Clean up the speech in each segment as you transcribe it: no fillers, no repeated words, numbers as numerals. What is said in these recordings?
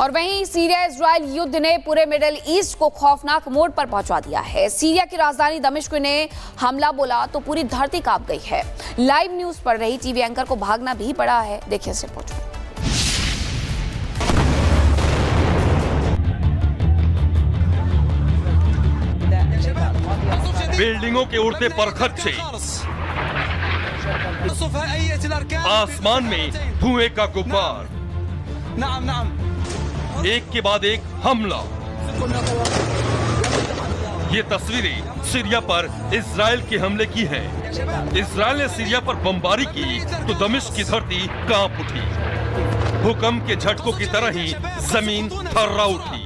और वहीं Syria Israel युद्ध ने पूरे मिडिल ईस्ट को खौफनाक मोड़ पर पहुंचा दिया है। सीरिया की राजधानी दमिश्क ने हमला बोला तो पूरी धरती कांप गई है। लाइव न्यूज पढ़ रही टीवी एंकर को भागना भी पड़ा है। देखिए इस रिपोर्ट में। बिल्डिंगों के उड़ते परखच से आसमान में धुएं का गुब्बार, एक के बाद एक हमला। ये तस्वीरें सीरिया पर इजराइल के हमले की हैं। इजराइल ने सीरिया पर बमबारी की तो दमिश्क की धरती कांप उठी। भूकंप के झटकों की तरह ही जमीन थर्रा उठी।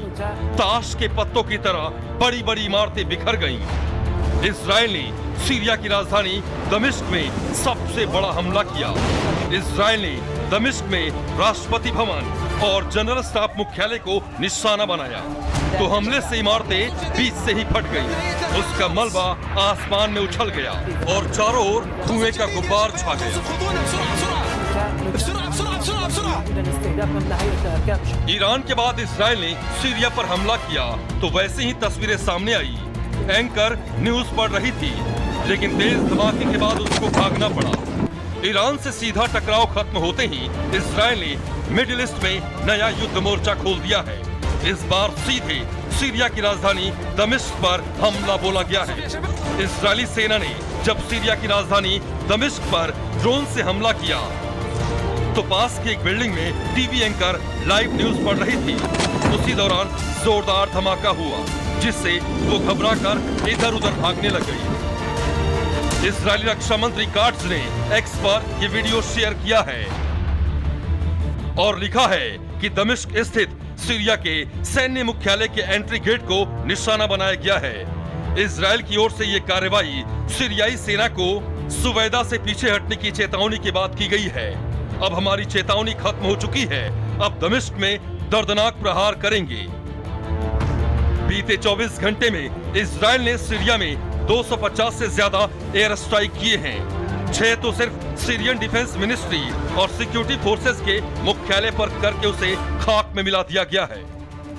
ताश के पत्तों की तरह बड़ी बड़ी इमारतें बिखर गईं। इजराइल ने सीरिया की राजधानी दमिश्क में सबसे बड़ा हमला किया। इजराइल ने दमिश्क में राष्ट्रपति भवन और जनरल स्टाफ मुख्यालय को निशाना बनाया तो हमले से इमारतें बीच से ही फट गईं। उसका मलबा आसमान में उछल गया और चारों ओर धुएं का गुब्बार छा गया। ईरान के बाद इजराइल ने सीरिया पर हमला किया तो वैसे ही तस्वीरें सामने आई। एंकर न्यूज पढ़ रही थी लेकिन तेज धमाके के बाद उसको भागना पड़ा। ईरान से सीधा टकराव खत्म होते ही इजराइल ने मिडिल ईस्ट में नया युद्ध मोर्चा खोल दिया है। इस बार सीधे सीरिया की राजधानी दमिश्क पर हमला बोला गया है। इजरायली सेना ने जब सीरिया की राजधानी दमिश्क पर ड्रोन से हमला किया तो पास की एक बिल्डिंग में टीवी एंकर लाइव न्यूज पढ़ रही थी। उसी दौरान जोरदार धमाका हुआ जिससे वो घबराकर इधर उधर भागने लग गई। इजरायली रक्षा मंत्री काट्ज ने एक्स पर ये वीडियो शेयर किया है और लिखा है कि दमिश्क स्थित सीरिया के सैन्य मुख्यालय के एंट्री गेट को निशाना बनाया गया है। इजरायल की ओर से ये कार्रवाई सीरियाई सेना को सुवैदा से पीछे हटने की चेतावनी के बाद की गई है। अब हमारी चेतावनी खत्म हो चुकी है, अब दमिश्क में दर्दनाक प्रहार करेंगे। बीते 24 घंटे में इजरायल ने सीरिया में 250 से ज्यादा एयर स्ट्राइक किए हैं। 6 तो सिर्फ सीरियन डिफेंस मिनिस्ट्री और सिक्योरिटी फोर्सेस के मुख्यालय पर करके उसे खाक में मिला दिया गया है।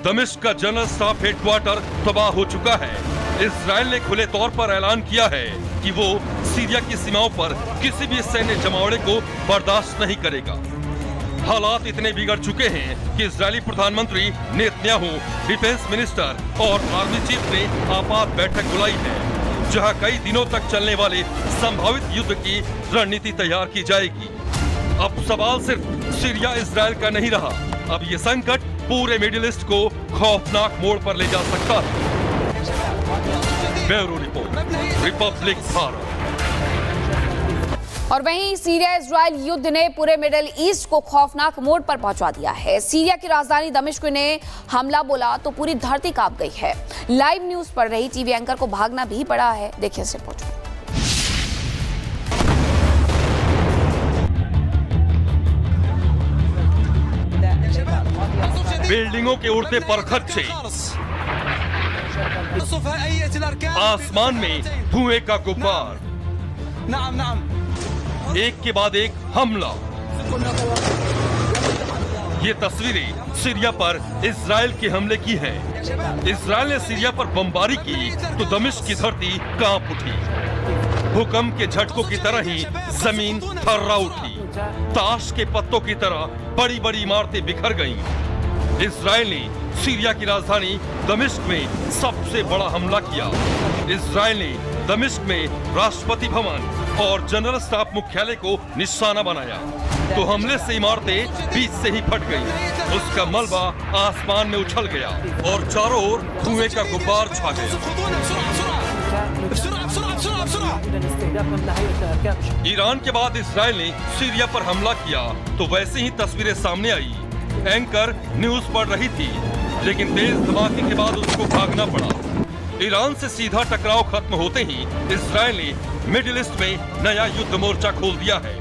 दमिश्क का जनरल स्टाफ हेडक्वार्टर तबाह हो चुका है। इजरायल ने खुले तौर पर ऐलान किया है कि वो सीरिया की सीमाओं पर किसी भी सैन्य जमावड़े को बर्दाश्त नहीं करेगा। हालात इतने बिगड़ चुके हैं कि इजरायली प्रधानमंत्री नेतन्याहू, डिफेंस मिनिस्टर और आर्मी चीफ ने आपात बैठक बुलाई है जहां कई दिनों तक चलने वाले संभावित युद्ध की रणनीति तैयार की जाएगी। अब सवाल सिर्फ सीरिया इजरायल का नहीं रहा, अब ये संकट पूरे मिडिल ईस्ट को खौफनाक मोड़ पर ले जा सकता है। Bureau report, Republic Bharat. और वहीं सीरिया इजराइल युद्ध ने पूरे मिडिल ईस्ट को खौफनाक मोड़ पर पहुंचा दिया है। सीरिया की राजधानी दमिश्क ने हमला बोला तो पूरी धरती कांप गई है। लाइव न्यूज पढ़ रही टीवी एंकर को भागना भी पड़ा है। देखिए इस रिपोर्ट में। बिल्डिंगों के उड़ते परखच से आसमान में धुएं का गुब्बार, एक के बाद एक हमला। ये तस्वीरें सीरिया पर इजराइल के हमले की हैं। इजराइल ने सीरिया पर बमबारी की तो दमिश्क की धरती कांप उठी। भूकंप के झटकों की तरह ही जमीन थर्रा उठी। ताश के पत्तों की तरह बड़ी बड़ी इमारतें बिखर गईं। इजराइल ने सीरिया की राजधानी दमिश्क में सबसे बड़ा हमला किया। इजराइल ने दमिश्क में राष्ट्रपति भवन और जनरल स्टाफ मुख्यालय को निशाना बनाया तो हमले से इमारतें बीच से ही फट गईं। उसका मलबा आसमान में उछल गया और चारों ओर धुएं का गुब्बार छा गया। ईरान के बाद इजराइल ने सीरिया पर हमला किया तो वैसे ही तस्वीरें सामने आई। एंकर न्यूज पढ़ रही थी लेकिन तेज धमाके के बाद उसको भागना पड़ा। ईरान से सीधा टकराव खत्म होते ही इजरायल ने मिडिल ईस्ट में नया युद्ध मोर्चा खोल दिया है।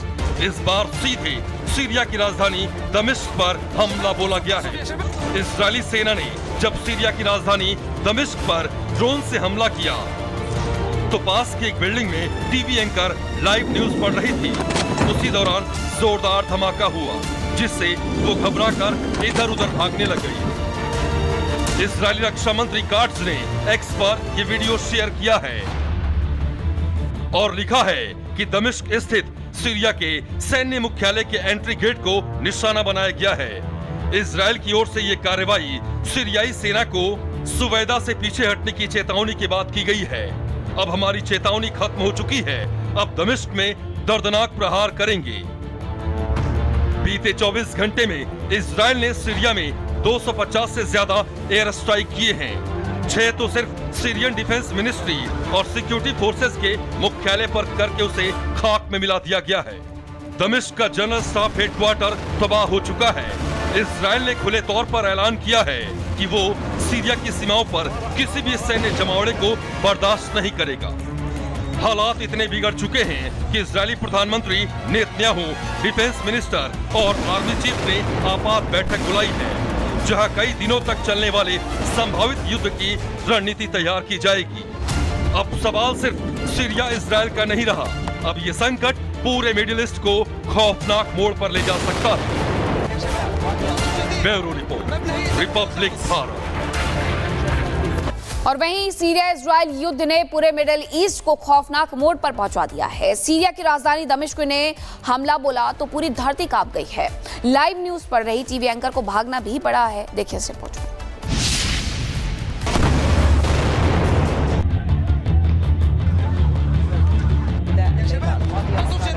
इस बार सीधे सीरिया की राजधानी दमिश्क पर हमला बोला गया है। इजरायली सेना ने जब सीरिया की राजधानी दमिश्क पर ड्रोन से हमला किया तो पास की एक बिल्डिंग में टीवी एंकर लाइव न्यूज पढ़ रही थी। उसी दौरान जोरदार धमाका हुआ जिससे वो घबराकर इधर उधर भागने लग गई। इजरायली रक्षा मंत्री काट्ज ने एक्स पर ये वीडियो शेयर किया है और लिखा है कि दमिश्क स्थित सीरिया के सैन्य मुख्यालय के एंट्री गेट को निशाना बनाया गया है। इजरायल की ओर से ये कार्रवाई सीरियाई सेना को सुवैदा से पीछे हटने की चेतावनी के बाद की गई है। अब हमारी चेतावनी खत्म हो चुकी है, अब दमिश्क में दर्दनाक प्रहार करेंगे। बीते 24 घंटे में इजरायल ने सीरिया में 250 से ज्यादा एयर स्ट्राइक किए हैं। 6 तो सिर्फ सीरियन डिफेंस मिनिस्ट्री और सिक्योरिटी फोर्सेस के मुख्यालय पर करके उसे खाक में मिला दिया गया है। दमिश्क का जनरल स्टाफ हेडक्वार्टर तबाह हो चुका है। इजरायल ने खुले तौर पर ऐलान किया है कि वो सीरिया की सीमाओं पर किसी भी सैन्य जमावड़े को बर्दाश्त नहीं करेगा। हालात इतने बिगड़ चुके हैं कि इजरायली प्रधानमंत्री नेतन्याहू, डिफेंस मिनिस्टर और आर्मी चीफ ने आपात बैठक बुलाई है, जहां कई दिनों तक चलने वाले संभावित युद्ध की रणनीति तैयार की जाएगी। अब सवाल सिर्फ सीरिया इजरायल का नहीं रहा, अब ये संकट पूरे मिडिल ईस्ट को खौफनाक मोड़ पर ले जा सकता है। Bureau report, Republic Bharat. और वहीं सीरिया इजरायल युद्ध ने पूरे मिडिल ईस्ट को खौफनाक मोड़ पर पहुंचा दिया है। सीरिया की राजधानी दमिश्क ने हमला बोला तो पूरी धरती कांप गई है। लाइव न्यूज पढ़ रही टीवी एंकर को भागना भी पड़ा है। देखिए इस रिपोर्ट में।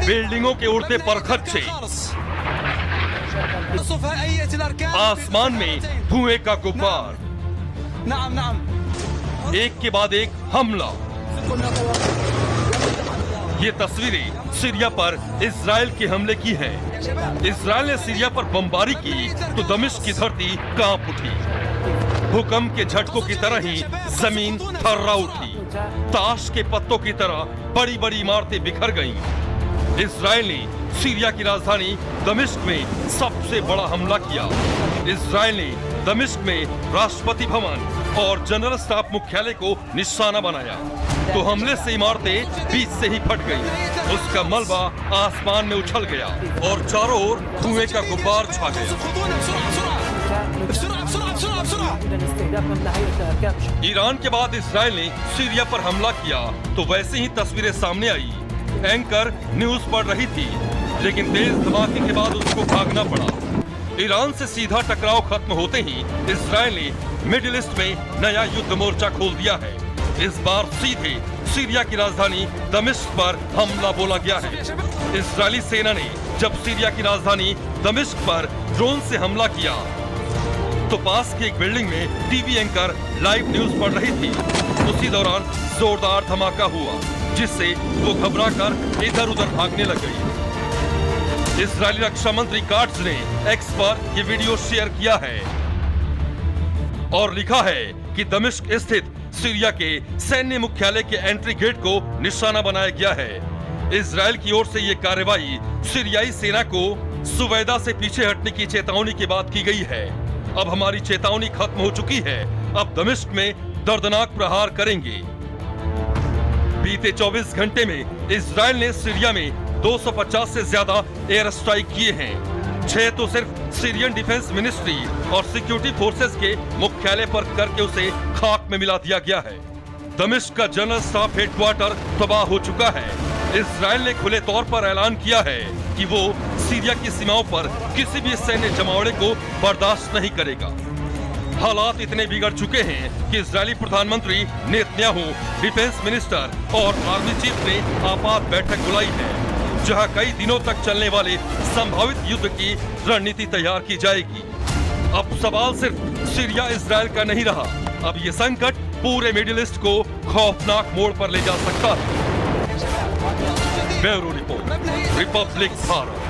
बिल्डिंगों के उड़ते परखच्चे, आसमान में धुएं का गुब्बार, एक के बाद एक हमला। ये तस्वीरें सीरिया पर इजरायल के हमले की हैं। इजरायल ने सीरिया पर बमबारी की तो दमिश्क की धरती कांप उठी। भूकंप के झटकों की तरह ही जमीन थर्रा उठी। ताश के पत्तों की तरह बड़ी बड़ी इमारतें बिखर गईं। इजरायल ने सीरिया की राजधानी दमिश्क में सबसे बड़ा हमला किया। इजरायल ने दमिश्क में राष्ट्रपति भवन और जनरल स्टाफ मुख्यालय को निशाना बनाया तो हमले से इमारतें बीच से ही फट गईं। उसका मलबा आसमान में उछल गया और चारों ओर धुएं का गुब्बार छा गया। ईरान के बाद इजरायल ने सीरिया पर हमला किया तो वैसे ही तस्वीरें सामने आई। एंकर न्यूज पढ़ रही थी, लेकिन तेज धमाके के बाद उसको भागना पड़ा। ईरान से सीधा टकराव खत्म होते ही इजरायल ने मिडिल ईस्ट में नया युद्ध मोर्चा खोल दिया है। इस बार सीधे सीरिया की राजधानी दमिश्क पर हमला बोला गया है। इजरायली सेना ने जब सीरिया की राजधानी दमिश्क पर ड्रोन से हमला किया तो पास की एक बिल्डिंग में टीवी एंकर लाइव न्यूज पढ़ रही थी। उसी दौरान जोरदार धमाका हुआ, जिससे वो घबराकर इधर उधर भागने लग गई। इजरायली रक्षा मंत्री काट्ज ने एक्स पर ये वीडियो शेयर किया है और लिखा है कि दमिश्क स्थित सीरिया के सैन्य मुख्यालय के एंट्री गेट को निशाना बनाया गया है। इजरायल की ओर से ये कार्रवाई सीरियाई सेना को सुवैदा से पीछे हटने की चेतावनी के बाद की गई है। अब हमारी चेतावनी खत्म हो चुकी है, अब दमिश्क में दर्दनाक प्रहार करेंगे। बीते 24 घंटे में इजरायल ने सीरिया में 250 से ज्यादा एयर स्ट्राइक किए हैं। 6 तो सिर्फ सीरियन डिफेंस मिनिस्ट्री और सिक्योरिटी फोर्सेस के मुख्यालय पर करके उसे खाक में मिला दिया गया है। दमिश्क का जनरल स्टाफ हेडक्वार्टर तबाह हो चुका है। इजरायल ने खुले तौर पर ऐलान किया है कि वो सीरिया की सीमाओं पर किसी भी सैन्य जमावड़े को बर्दाश्त नहीं करेगा। हालात इतने बिगड़ चुके हैं कि इजरायली प्रधानमंत्री नेतन्याहू, डिफेंस मिनिस्टर और आर्मी चीफ ने आपात बैठक बुलाई है, जहां कई दिनों तक चलने वाले संभावित युद्ध की रणनीति तैयार की जाएगी। अब सवाल सिर्फ सीरिया इजरायल का नहीं रहा, अब ये संकट पूरे मिडिल ईस्ट को खौफनाक मोड़ पर ले जा सकता है। Bureau report, Republic Bharat.